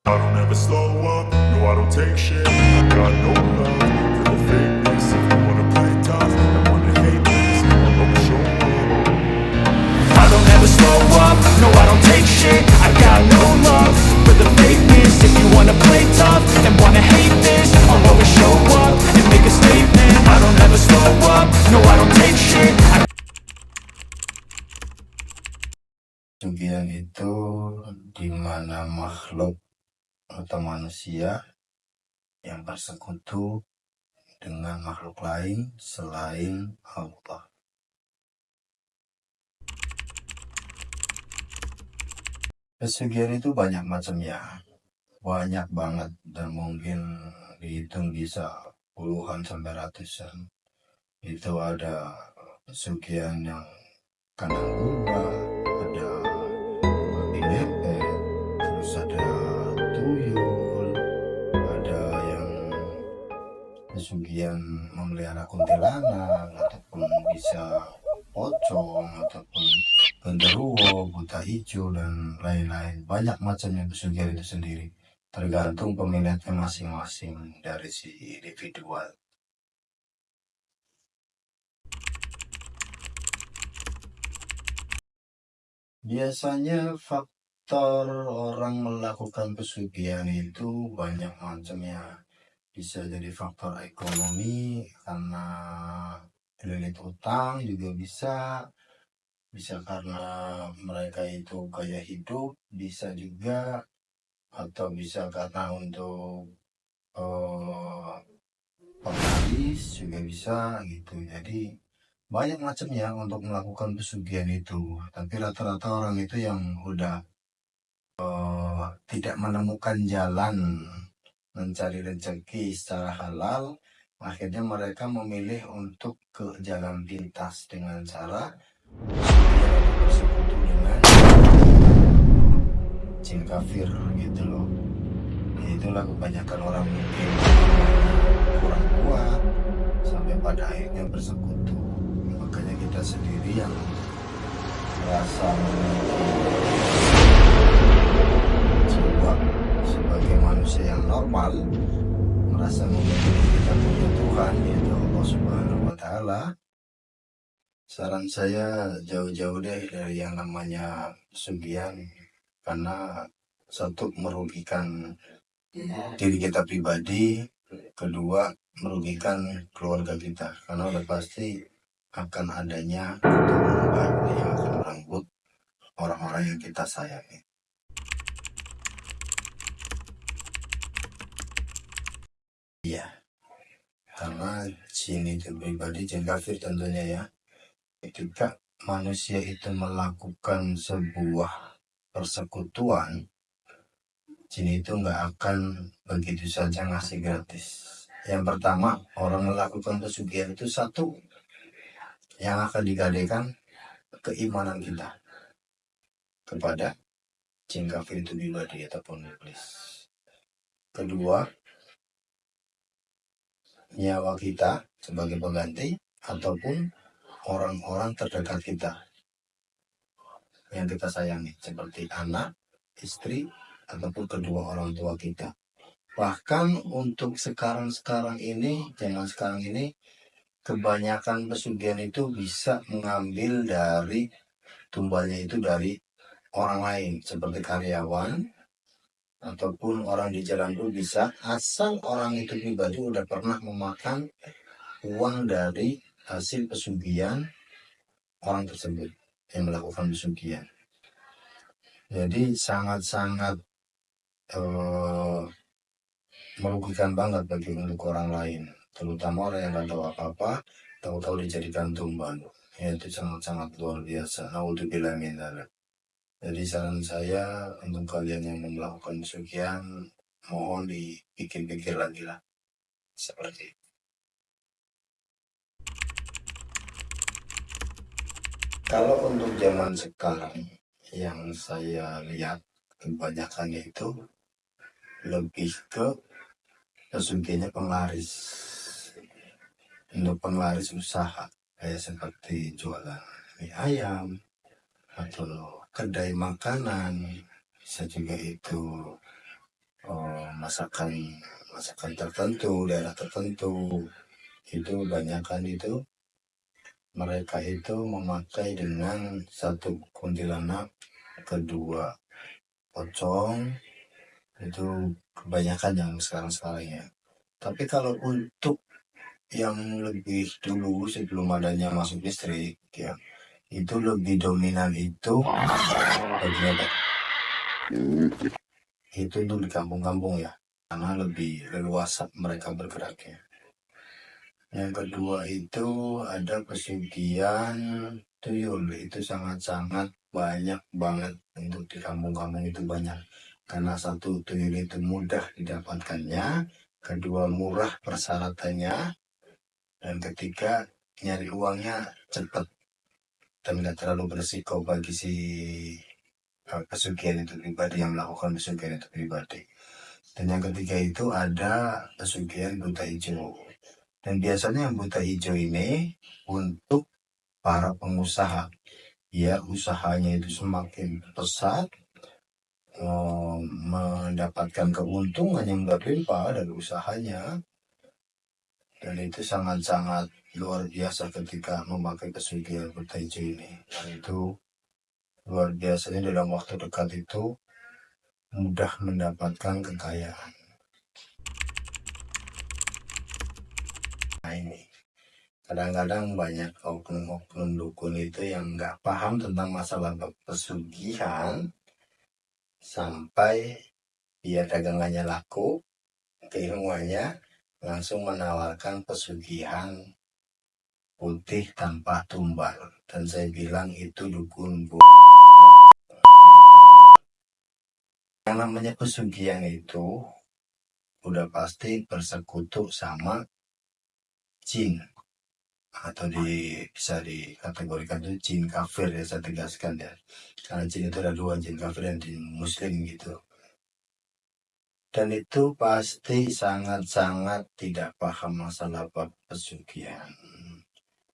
I don't ever slow up, no I don't take shit. I got no love for the fakeness. If you wanna play tough and wanna hate this, I'll always show up. I don't ever slow up, no I don't take shit. I got no love for the fakeness. If you wanna play tough and wanna hate this, I'll always show up and make a statement. I don't ever slow up, no I don't take shit. Kesugihan itu di mana makhluk atau manusia yang bersekutu dengan makhluk lain selain Allah. Pesugihan itu banyak macamnya, banyak banget, dan mungkin dihitung bisa puluhan sampai ratusan. Itu ada pesugihan yang kandang kuda, ada babi ngepet, terus ada tuyul, ada yang pesugihan memelihara kuntilanak, ataupun bisa pocong, ataupun genderuwo, buta hijau, dan lain-lain. Banyak macamnya pesugihan itu sendiri, tergantung peminatnya masing-masing dari si individual. Biasanya faktor orang melakukan pesugihan itu banyak macamnya. Bisa jadi faktor ekonomi karena kelilit utang juga bisa karena mereka itu gaya hidup, bisa juga, atau bisa karena untuk penglaris juga bisa gitu. Jadi banyak macamnya untuk melakukan pesugihan itu, tapi rata-rata orang itu yang udah tidak menemukan jalan mencari rezeki secara halal, akhirnya mereka memilih untuk ke jalan pintas dengan cara bersekutu dengan jin kafir gitu loh. Itulah kebanyakan orang mungkin kurang kuat sampai pada akhirnya bersekutu. Makanya kita sendiri yang merasa memiliki jiwa sebagai manusia yang normal, merasa memiliki kita punya Tuhan yaitu Allah Subhanahu wa Ta'ala, saran saya jauh-jauh deh dari yang namanya pesugihan, karena satu merugikan diri kita pribadi, kedua merugikan keluarga kita, karena udah pasti akan adanya keturunan yang akan merenggut orang-orang yang kita sayangi. Iya, karena jin itu pribadi, jin kafir tentunya ya, ketika manusia itu melakukan sebuah persekutuan, jin itu nggak akan begitu saja ngasih gratis. Yang pertama, orang melakukan pesugihan itu satu, yang akan digadaikan keimanan kita kepada jin kafir itu pribadi ataupun iblis. Kedua, nyawa kita sebagai pengganti ataupun orang-orang terdekat kita yang kita sayangi, seperti anak, istri, ataupun kedua orang tua kita. Bahkan untuk sekarang ini, zaman sekarang ini, kebanyakan pesugihan itu bisa mengambil dari tumbalnya itu dari orang lain, seperti karyawan ataupun orang di jalan pun bisa, asal orang itu pribadi udah pernah memakan uang dari hasil pesugihan orang tersebut yang melakukan pesugihan. Jadi sangat-sangat merugikan banget bagi untuk orang lain, terutama orang yang nggak tahu apa-apa, tahu-tahu dijadikan tumbal. Ya, itu sangat-sangat luar biasa. Naudzubillah min dzalik. Jadi saran saya untuk kalian yang mau melakukan pesugihan, mohon dipikir-pikir lagi lah, seperti itu. Kalau untuk zaman sekarang yang saya lihat kebanyakannya itu lebih ke pesugihannya penglaris, untuk penglaris usaha, kayak seperti jualan mie ayam atau kedai makanan, bisa juga itu masakan tertentu, daerah tertentu itu banyakkan itu mereka itu memakai dengan satu kuntilanak, kedua pocong, itu kebanyakan yang sekarang ya. Tapi kalau untuk yang lebih dulu sebelum adanya masuk listrik ya, itu lebih dominan itu bagian itu untuk di kampung-kampung ya, karena lebih leluasa mereka bergeraknya. Yang kedua itu ada pesugihan tuyul, itu sangat-sangat banyak banget untuk di kampung-kampung itu banyak. Karena satu, tuyul itu mudah didapatkannya, kedua murah persyaratannya, dan ketiga nyari uangnya cepat dan tidak terlalu berisiko bagi si pesugihan itu pribadi, yang melakukan pesugihan itu pribadi. Dan yang ketiga itu ada pesugihan buta hijau. Dan biasanya yang buta hijau ini untuk para pengusaha. Ya, usahanya itu semakin pesat, mendapatkan keuntungan yang berlimpah dari usahanya. Dan itu sangat-sangat luar biasa ketika memakai pesugihan buta hijau ini. Dan itu luar biasanya dalam waktu dekat itu mudah mendapatkan kekayaan. Nah ini, kadang-kadang banyak oknum-oknum dukun itu yang nggak paham tentang masalah pesugihan, sampai dia dagangannya laku, keilmuannya langsung menawarkan pesugihan putih tanpa tumbal. Dan saya bilang itu dukun yang namanya pesugihan itu udah pasti bersekutu sama jin, atau bisa dikategorikan itu jin kafir ya, saya tegaskan ya, karena jin itu ada dua, jin kafir dan jin muslim gitu. Dan itu pasti sangat-sangat tidak paham masalah pesugihan.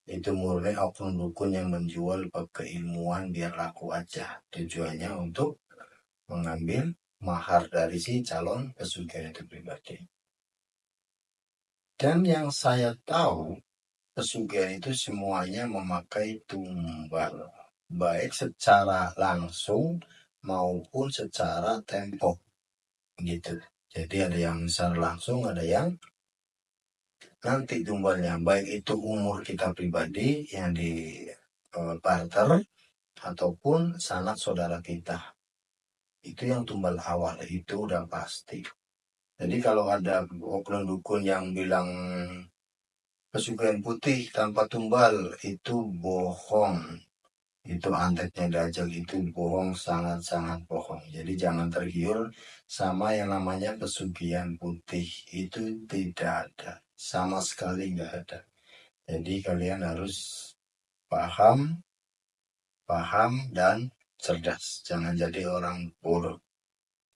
Itu murni oknum dukun yang menjual keilmuan biar laku aja, tujuannya untuk mengambil mahar dari si calon pesugihan itu pribadi. Dan yang saya tahu, pesugihan itu semuanya memakai tumbal, baik secara langsung maupun secara tempo gitu. Jadi ada yang secara langsung, ada yang nanti tumbalnya, baik itu umur kita pribadi yang di barter ataupun sanak saudara kita. Itu yang tumbal awal, itu udah pasti. Jadi kalau ada oknum dukun yang bilang pesugihan putih tanpa tumbal, itu bohong. Itu anteknya Dajjal, itu bohong, sangat-sangat bohong. Jadi jangan tergiur sama yang namanya pesugihan putih. Itu tidak ada, sama sekali nggak ada. Jadi kalian harus paham dan cerdas. Jangan jadi orang bodoh.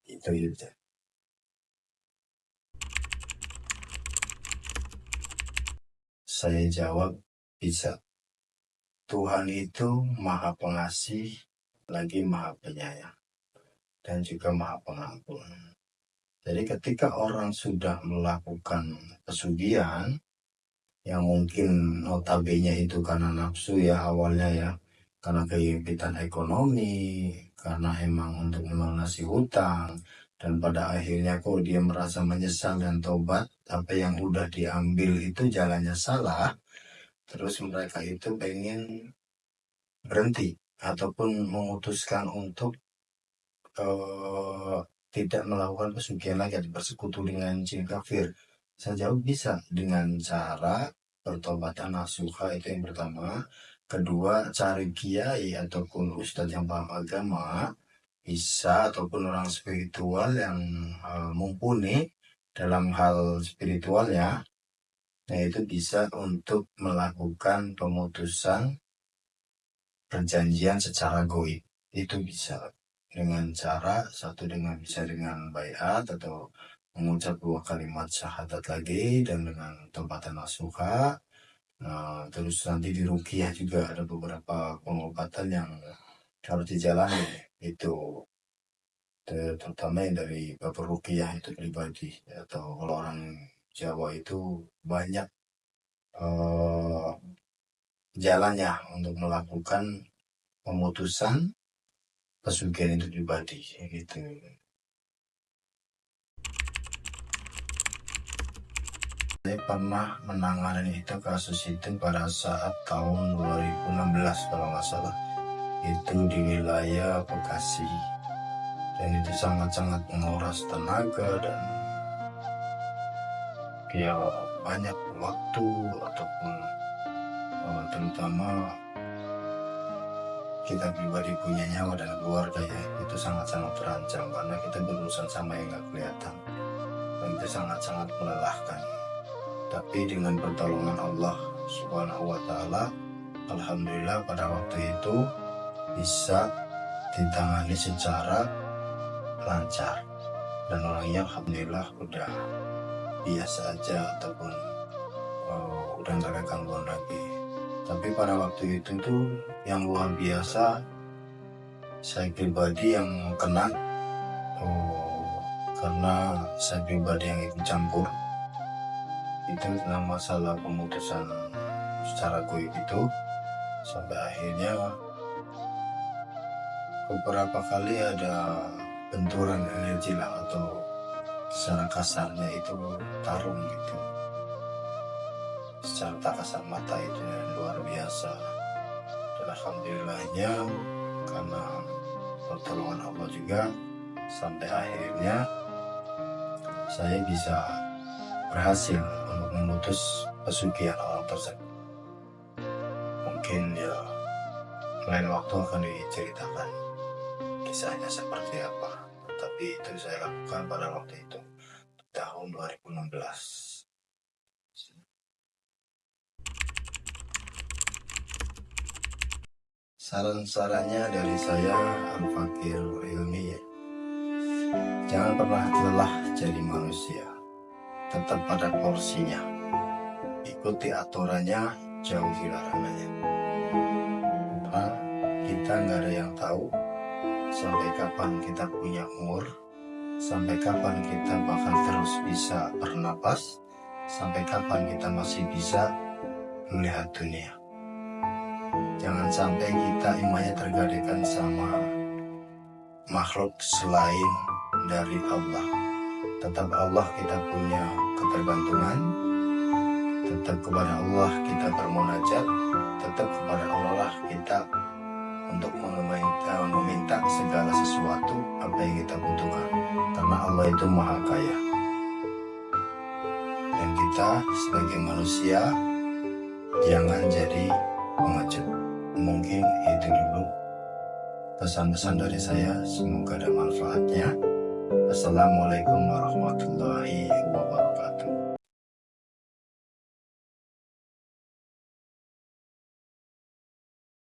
Itu aja. Saya jawab, bisa. Tuhan itu maha pengasih, lagi maha penyayang, dan juga maha pengampun. Jadi ketika orang sudah melakukan pesugihan, yang mungkin notabene itu karena nafsu ya awalnya ya, karena kehidupan ekonomi, karena emang untuk melunasi hutang, dan pada akhirnya kok dia merasa menyesal dan tobat, apa yang udah diambil itu jalannya salah, terus mereka itu pengen berhenti ataupun memutuskan untuk tidak melakukan pesugihan lagi, bersekutu dengan jin kafir. Saya jawab bisa dengan cara pertobatan nasuha, itu yang pertama. Kedua, cari kiai ataupun ustadz yang paham agama, bisa, ataupun orang spiritual yang mumpuni dalam hal spiritualnya. Nah itu bisa untuk melakukan pemutusan perjanjian secara goib. Itu bisa dengan cara satu, bisa dengan baiat atau mengucap 2 kalimat syahadat lagi, dan dengan tempatan nasuha. Terus nanti di ruqyah juga ada beberapa pengobatan yang harus dijalani. Itu terutama yang dari Bapak Rukiah itu pribadi, atau kalau orang Jawa itu banyak jalannya untuk melakukan pemutusan pesugihan itu pribadi gitu. Saya pernah menangani kasus itu pada saat tahun 2016 kalau nggak salah, itu di wilayah Bekasi, dan itu sangat-sangat menguras tenaga dan ya banyak waktu, ataupun terutama kita pribadi punya nyawa dan keluarga ya, itu sangat-sangat terancam karena kita berurusan sama yang nggak kelihatan, dan itu sangat-sangat melelahkan. Tapi dengan pertolongan Allah Subhanahu wa Ta'ala, alhamdulillah pada waktu itu bisa ditangani secara lancar, dan orangnya alhamdulillah udah biasa aja, ataupun udah nggak ada gangguan lagi. Tapi pada waktu itu tuh yang luar biasa, saya pribadi yang kena, karena saya pribadi yang ikut campur itu dalam masalah pemutusan secara goib itu, sampai akhirnya beberapa kali ada benturan energi lah, atau secara kasarnya itu tarung gitu, secara tak kasar mata itu yang luar biasa. Dan alhamdulillahnya karena pertolongan Allah juga, sampai akhirnya saya bisa berhasil untuk memutus pesugihan orang tersebut. Mungkin ya lain waktu akan diceritakan kisahnya seperti apa, tapi itu saya lakukan pada waktu itu tahun 2016. Saran-sarannya dari saya, Al-Fakir Ilmi, jangan pernah lelah jadi manusia, tetap pada porsinya, ikuti aturannya, jauhi larangannya. Karena kita nggak ada yang tahu sampai kapan kita punya umur, sampai kapan kita bakal terus bisa bernapas, sampai kapan kita masih bisa melihat dunia. Jangan sampai kita imannya tergadaikan sama makhluk selain dari Allah. Tetap Allah kita punya ketergantungan, tetap kepada Allah kita bermunajat, tetap kepada Allah lah kita untuk meminta segala sesuatu apa yang kita butuhkan, karena Allah itu maha kaya. Dan kita sebagai manusia jangan jadi pengecut. Mungkin itu dulu pesan-pesan dari saya, semoga ada manfaatnya. Assalamualaikum warahmatullahi wabarakatuh.